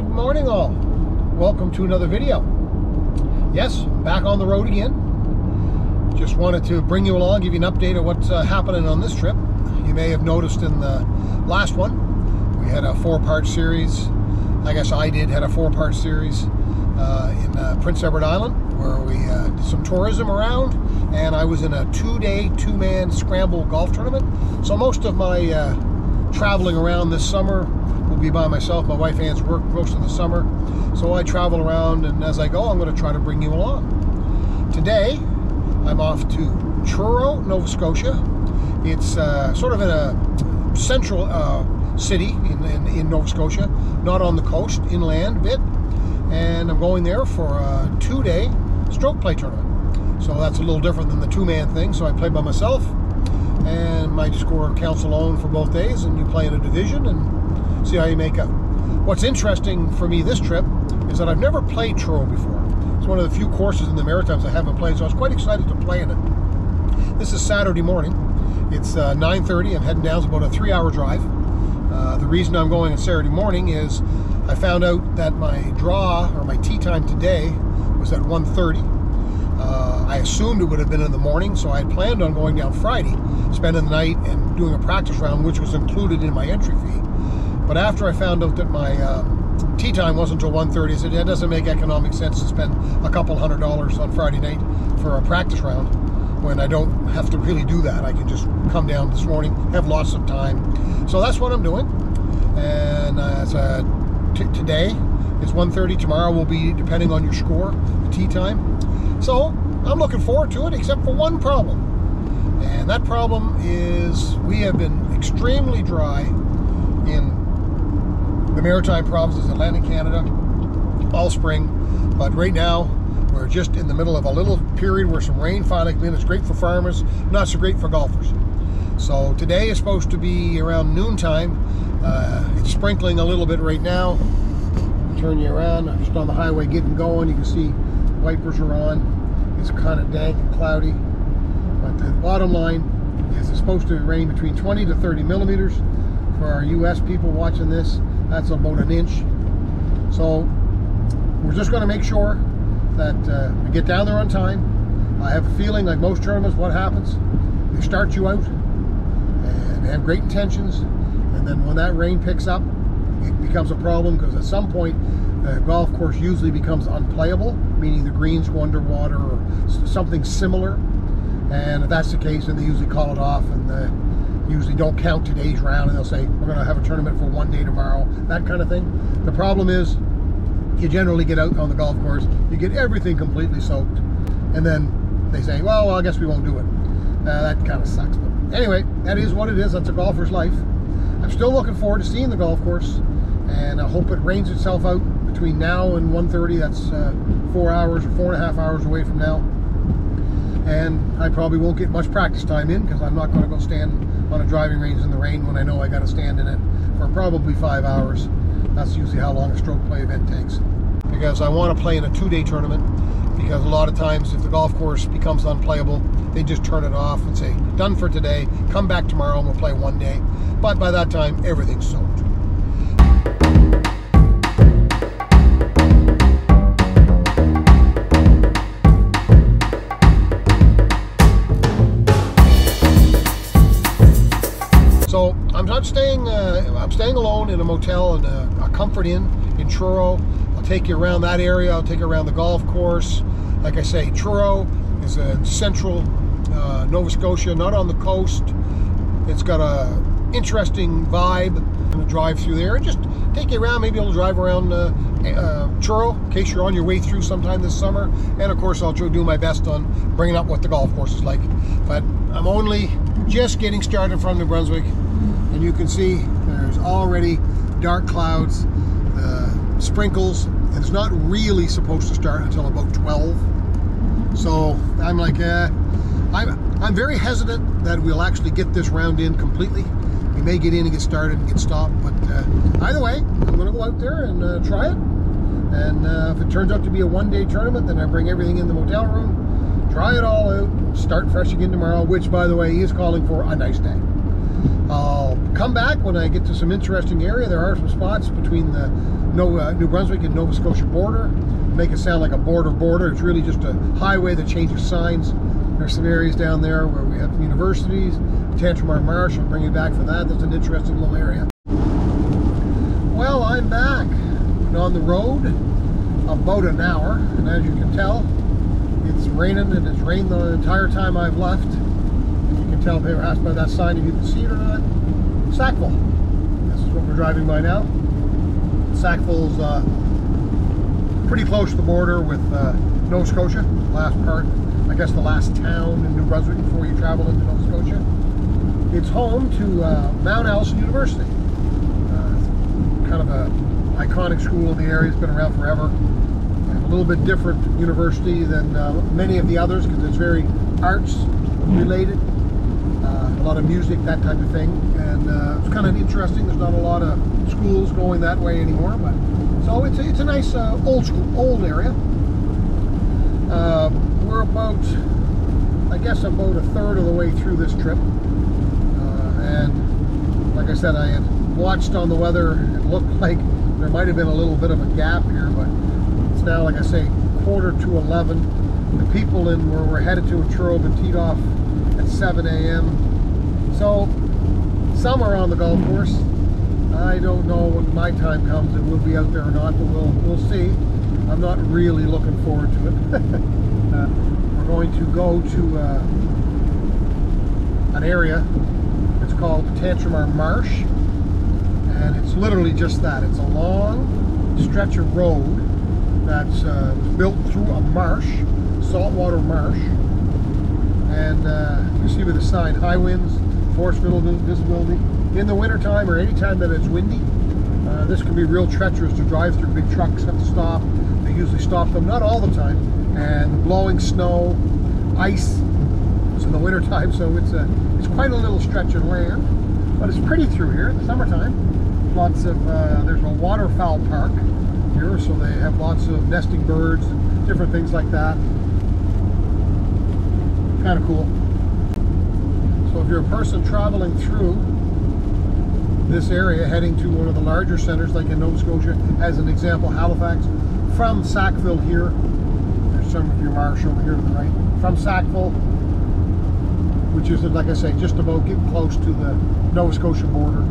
Good morning all. Welcome to another video. Yes, back on the road again. Just wanted to bring you along, give you an update of what's happening on this trip. You may have noticed in the last one, we had a four-part series. I guess I had a four-part series in Prince Edward Island, where we did some tourism around, and I was in a two-day, two-man scramble golf tournament. So most of my traveling around this summer will be by myself. My wife Ann's work most of the summer, so I travel around, and as I go, I'm going to try to bring you along. Today, I'm off to Truro, Nova Scotia. It's sort of in a central city in Nova Scotia, not on the coast, inland a bit, and I'm going there for a two-day stroke play tournament. So that's a little different than the two-man thing. So I play by myself, and my score counts alone for both days, and you play in a division and see how you make out. What's interesting for me this trip is that I've never played Truro before. It's one of the few courses in the Maritimes I haven't played, so I was quite excited to play in it. This is Saturday morning. It's 9:30. I'm heading down. It's about a 3-hour drive. The reason I'm going on Saturday morning is I found out that my draw, or my tee time today, was at 1:30. I assumed it would have been in the morning, so I had planned on going down Friday, spending the night and doing a practice round, which was included in my entry fee. But after I found out that my tee time wasn't until 1:30, I said, it doesn't make economic sense to spend a couple $100 on Friday night for a practice round when I don't have to really do that. I can just come down this morning, have lots of time. So that's what I'm doing. And today is 1:30. Tomorrow will be, depending on your score, the tee time. So I'm looking forward to it, except for one problem. And that problem is we have been extremely dry in the Maritime provinces, Atlantic Canada, all spring. But right now, we're just in the middle of a little period where some rain finally came in. It's great for farmers, not so great for golfers. So today is supposed to be around noontime. It's sprinkling a little bit right now. Turn you around. I'm just on the highway getting going. You can see wipers are on. It's kind of dank and cloudy. But the bottom line is it's supposed to rain between 20 to 30 millimeters. For our US people watching this, that's about an inch. So we're just going to make sure that we get down there on time. I have a feeling, like most tournaments, what happens? They start you out and they have great intentions, and then when that rain picks up, it becomes a problem, because at some point the golf course usually becomes unplayable, meaning the greens go underwater or something similar. And if that's the case, then they usually call it off, and usually don't count today's round, and they'll say, we're going to have a tournament for one day tomorrow, that kind of thing. The problem is, you generally get out on the golf course, you get everything completely soaked, and then they say, well, I guess we won't do it. That kind of sucks. But anyway, that is what it is. That's a golfer's life. I'm still looking forward to seeing the golf course, and I hope it rains itself out between now and 1:30. That's 4 hours or 4.5 hours away from now. And I probably won't get much practice time in, because I'm not going to go stand on a driving range in the rain when I know I got to stand in it for probably 5 hours. That's usually how long a stroke play event takes. Because I want to play in a two-day tournament, because a lot of times if the golf course becomes unplayable, they just turn it off and say, done for today, come back tomorrow and we'll play one day. But by that time, everything's soaked. So I'm staying alone in a motel in a Comfort Inn in Truro. I'll take you around that area. I'll take you around the golf course. Like I say, Truro is a central Nova Scotia, not on the coast. It's got a interesting vibe. I'm going to drive through there and just take you around. Maybe I'll drive around Truro in case you're on your way through sometime this summer. And of course, I'll do my best on bringing up what the golf course is like. But I'm only just getting started from New Brunswick, and you can see there's already dark clouds, sprinkles, and it's not really supposed to start until about 12. So I'm like, I'm very hesitant that we'll actually get this round in completely. We may get in and get started and get stopped, but either way, I'm going to go out there and try it. And if it turns out to be a one-day tournament, then I bring everything in the motel room, try it all out, start fresh again tomorrow, which, by the way, is calling for a nice day. I'll come back when I get to some interesting area. There are some spots between the New Brunswick and Nova Scotia border. Make it sound like a border. It's really just a highway that changes signs. There's some areas down there where we have universities. Tantramar Marsh, I'll bring you back for that. That's an interesting little area. Well, I'm back. Been on the road about an hour, and as you can tell, it's raining, and it's rained the entire time I've left. And you can tell perhaps by that sign if you can see it or not. Sackville. This is what we're driving by now. Sackville's pretty close to the border with Nova Scotia. Last part, I guess the last town in New Brunswick before you travel into Nova Scotia. It's home to Mount Allison University. Kind of a iconic school in the area. It's been around forever. And a little bit different university than many of the others because it's very arts related. A lot of music, that type of thing. And it's kind of interesting. There's not a lot of schools going that way anymore, but so it's a nice old area. We're about, I guess, about a third of the way through this trip. And like I said, I had watched on the weather. It looked like there might have been a little bit of a gap here, but it's now, like I say, 11:15. The people in where we're headed to in Truro have been teed off at 7 a.m. So some are on the golf course. I don't know when my time comes if we'll be out there or not, but we'll see. I'm not really looking forward to it. We're going to go to an area. It's called Tantramar Marsh, and it's literally just that. It's a long stretch of road that's built through a marsh, saltwater marsh, and you see with the sign, high winds, forced visibility. In the wintertime or any time that it's windy, this can be real treacherous to drive through. Big trucks have to stop. They usually stop them, not all the time, and blowing snow, ice. It's in the wintertime, so it's quite a little stretch of land, but it's pretty through here in the summertime. Lots of, there's a waterfowl park here, so they have lots of nesting birds and different things like that. Kind of cool. So if you're a person traveling through this area, heading to one of the larger centers like in Nova Scotia, as an example, Halifax, from Sackville here, there's some of your marsh over here to the right, from Sackville, which is, like I say, just about getting close to the Nova Scotia border.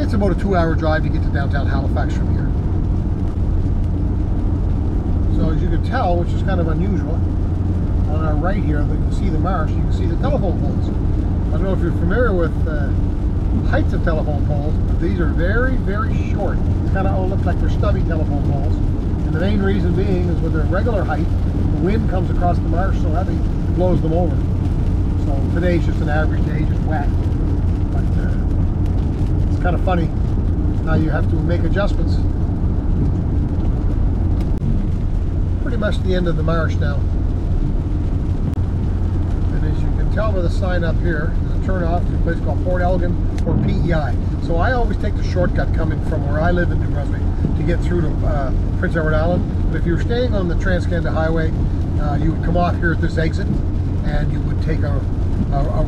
It's about a 2-hour drive to get to downtown Halifax from here. So as you can tell, which is kind of unusual, on our right here, you can see the marsh, you can see the telephone poles. I don't know if you're familiar with heights of telephone poles, but these are very, very short. They kind of all look like they're stubby telephone poles. And the main reason being is with their regular height, the wind comes across the marsh so heavy, it blows them over. So today's just an average day, just wet. But it's kind of funny how you have to make adjustments. Pretty much the end of the marsh now. Tell by the sign up here, there's a turn off to a place called Port Elgin or PEI. So I always take the shortcut coming from where I live in New Brunswick to get through to Prince Edward Island. But if you're staying on the Trans-Canada Highway, you would come off here at this exit, and you would take a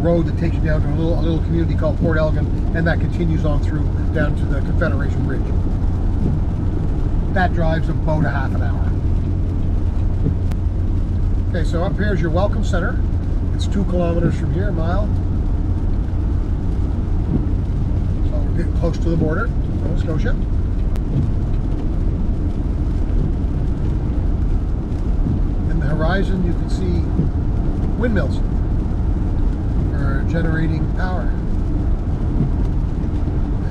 road that takes you down to a little community called Port Elgin, and that continues on through down to the Confederation Bridge. That drives about a half an hour. Okay, so up here is your Welcome Center. It's 2 kilometers from here, a mile. So we're getting close to the border, Nova Scotia. In the horizon, you can see windmills for generating power.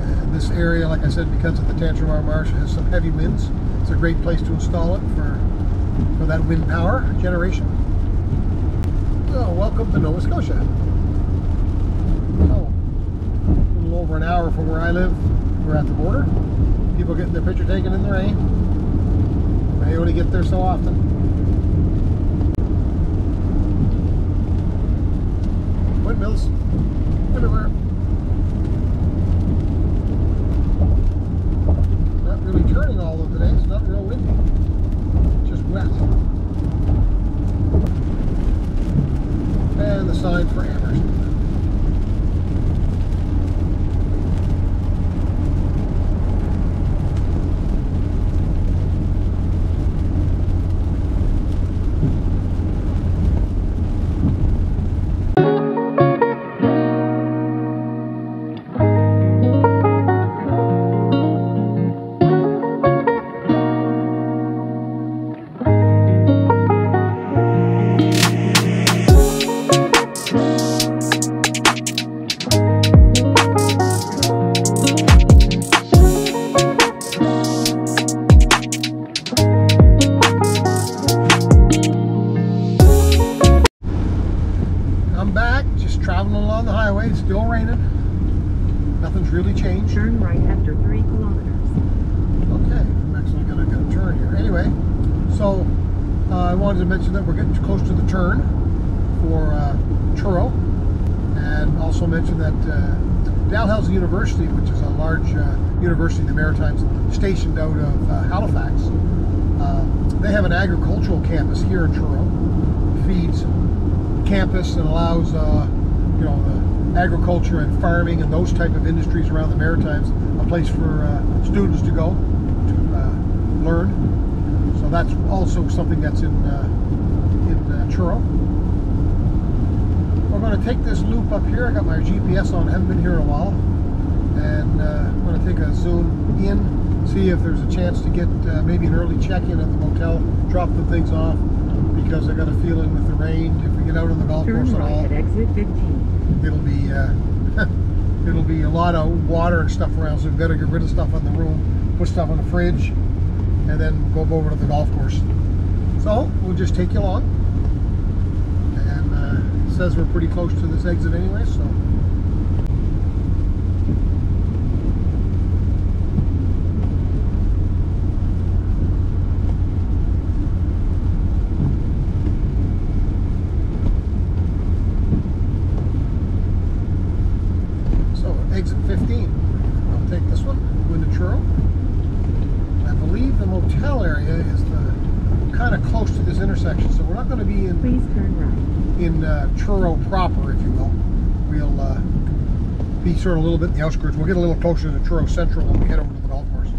And this area, like I said, because of the Tantramar Marsh, has some heavy winds. It's a great place to install it for that wind power generation. So, welcome to Nova Scotia. So, a little over an hour from where I live, we're at the border. People getting their picture taken in the rain. They only get there so often. Windmills everywhere. Not really turning all of today, it's not real windy. It's just wet. And the sign for Amherst. I wanted to mention that we're getting close to the turn for Truro, and also mention that Dalhousie University, which is a large university in the Maritimes stationed out of Halifax, they have an agricultural campus here in Truro. Feeds campus and allows you know, the agriculture and farming and those type of industries around the Maritimes a place for students to go to learn. So that's also something that's in Truro. We're going to take this loop up here. I got my GPS on, I haven't been here in a while, and I'm going to take a zoom in, see if there's a chance to get maybe an early check-in at the motel, drop the things off, because I got a feeling with the rain, if we get out on the golf course at all, at exit 15. It'll be it'll be a lot of water and stuff around, so we've got to get rid of stuff in the room, put stuff in the fridge, and then go over to the golf course. So we'll just take you along, and it says we're pretty close to this exit anyway, so. Exit 15. I'll take this one, go into Truro. I believe the motel area is kind of close to this intersection, so we're not going to be in. Please turn right. In Truro proper, if you will. We'll be sort of a little bit in the outskirts. We'll get a little closer to Truro Central when we head over to the golf course.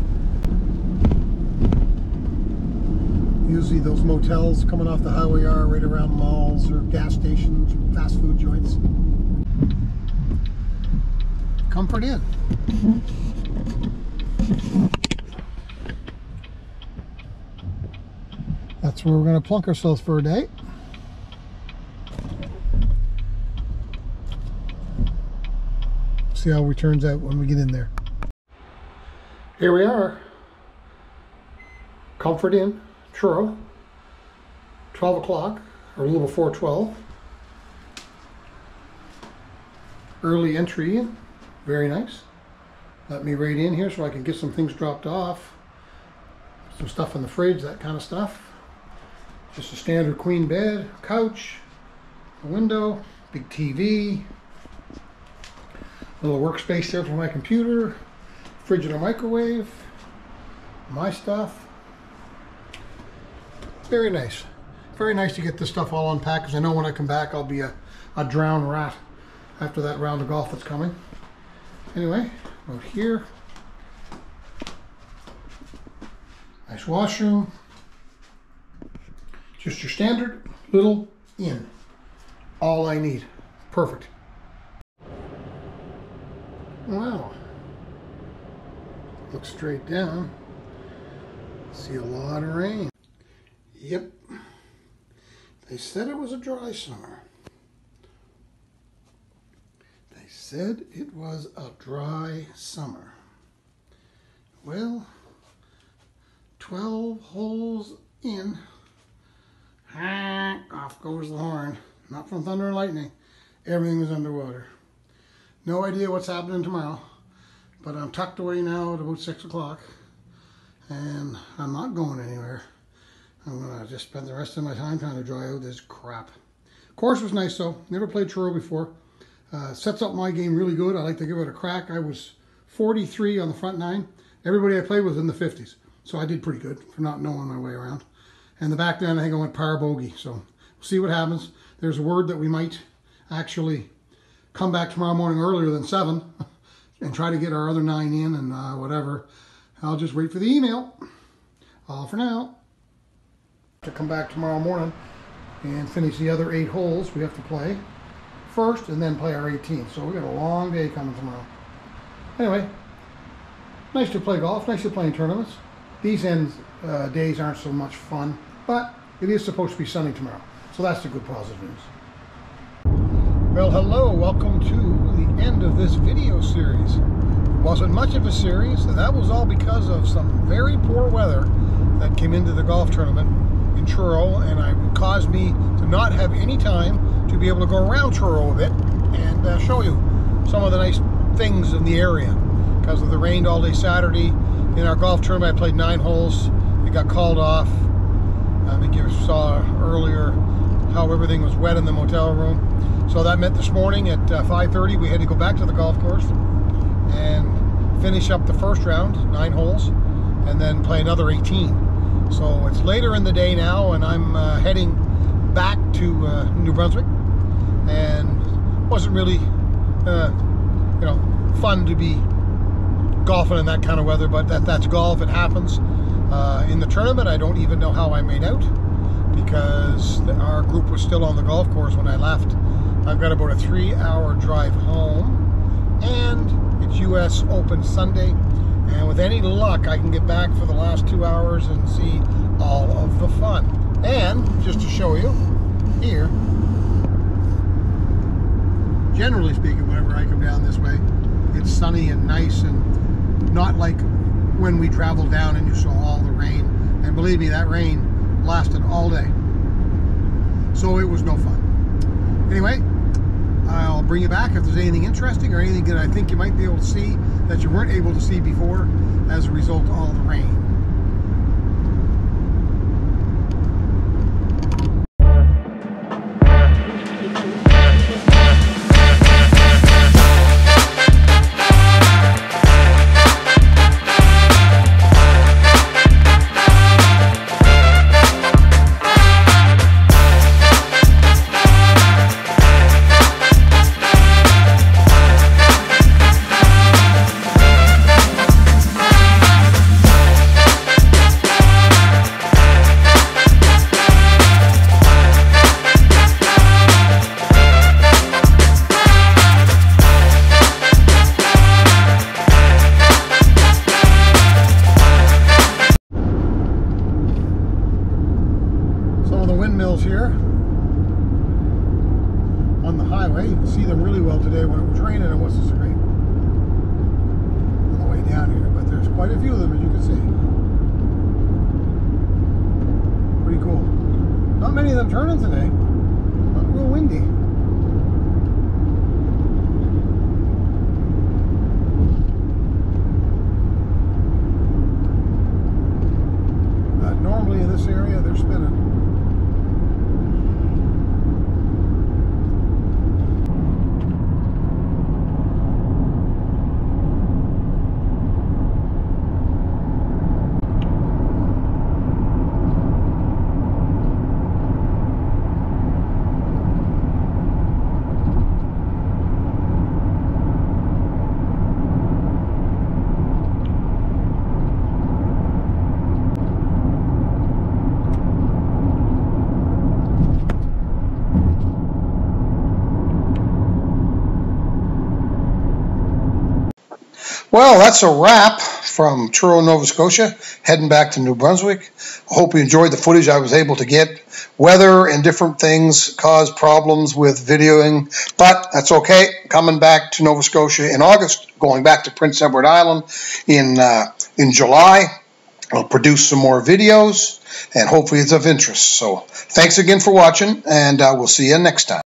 Usually those motels coming off the highway are right around malls or gas stations or fast food joints. Comfort Inn. That's where we're going to plunk ourselves for a day. See how it turns out when we get in there. Here we are. Comfort Inn, Truro. 12 o'clock, or a little before 12. Early entry. Very nice. Let me right in here so I can get some things dropped off. Some stuff in the fridge, that kind of stuff. Just a standard queen bed, couch, a window, big TV, a little workspace there for my computer, fridge and a microwave, my stuff. Very nice. Very nice to get this stuff all unpacked, because I know when I come back I'll be a drowned rat after that round of golf that's coming. Anyway, out here, nice washroom, just your standard little inn. All I need. Perfect. Wow. Look straight down. See a lot of rain. Yep. They said it was a dry summer. Said it was a dry summer. Well, 12 holes in. Off goes the horn. Not from thunder and lightning. Everything was underwater. No idea what's happening tomorrow, but I'm tucked away now at about 6 o'clock, and I'm not going anywhere. I'm gonna just spend the rest of my time trying to dry out this crap. Course was nice though. Never played Truro before. Sets up my game really good. I like to give it a crack. I was 43 on the front nine. Everybody I played was in the 50s. So I did pretty good for not knowing my way around. And the back nine, I think I went par bogey. So we'll see what happens. There's a word that we might actually come back tomorrow morning earlier than 7 and try to get our other 9 in and whatever. I'll just wait for the email. All for now. To come back tomorrow morning and finish the other 8 holes we have to play first, and then play our 18th. So we got a long day coming tomorrow. Anyway, nice to play golf, nice to play in tournaments. These end days aren't so much fun, but it is supposed to be sunny tomorrow. So that's the good positive news. Well, hello, welcome to the end of this video series. It wasn't much of a series, and that was all because of some very poor weather that came into the golf tournament in Truro, and it caused me to not have any time to be able to go around Truro a bit and show you some of the nice things in the area. Because of the rain all day Saturday, in our golf tournament I played 9 holes. It got called off. I think you saw earlier how everything was wet in the motel room. So that meant this morning at 5:30 we had to go back to the golf course and finish up the first round, 9 holes, and then play another 18. So it's later in the day now, and I'm heading back to New Brunswick, and wasn't really you know, fun to be golfing in that kind of weather, but that's golf. It happens. In the tournament, I don't even know how I made out, because our group was still on the golf course when I left. I've got about a 3-hour drive home, and it's US Open Sunday, and with any luck I can get back for the last 2 hours and see all of the fun. And just to show you here, generally speaking, whenever I come down this way, it's sunny and nice, and not like when we traveled down and you saw all the rain. And believe me, that rain lasted all day, so it was no fun. Anyway, I'll bring you back if there's anything interesting or anything that I think you might be able to see that you weren't able to see before as a result of all the rain. Windmills here on the highway. You can see them really well today when it was raining and wasn't so great on the way down here, but there's quite a few of them, as you can see. Pretty cool. Not many of them turning today. Not real windy. Normally in this area they're spinning. Well, that's a wrap from Truro, Nova Scotia, heading back to New Brunswick. I hope you enjoyed the footage I was able to get. Weather and different things caused problems with videoing, but that's okay. Coming back to Nova Scotia in August, going back to Prince Edward Island in July. I'll produce some more videos, and hopefully it's of interest. So thanks again for watching, and we'll see you next time.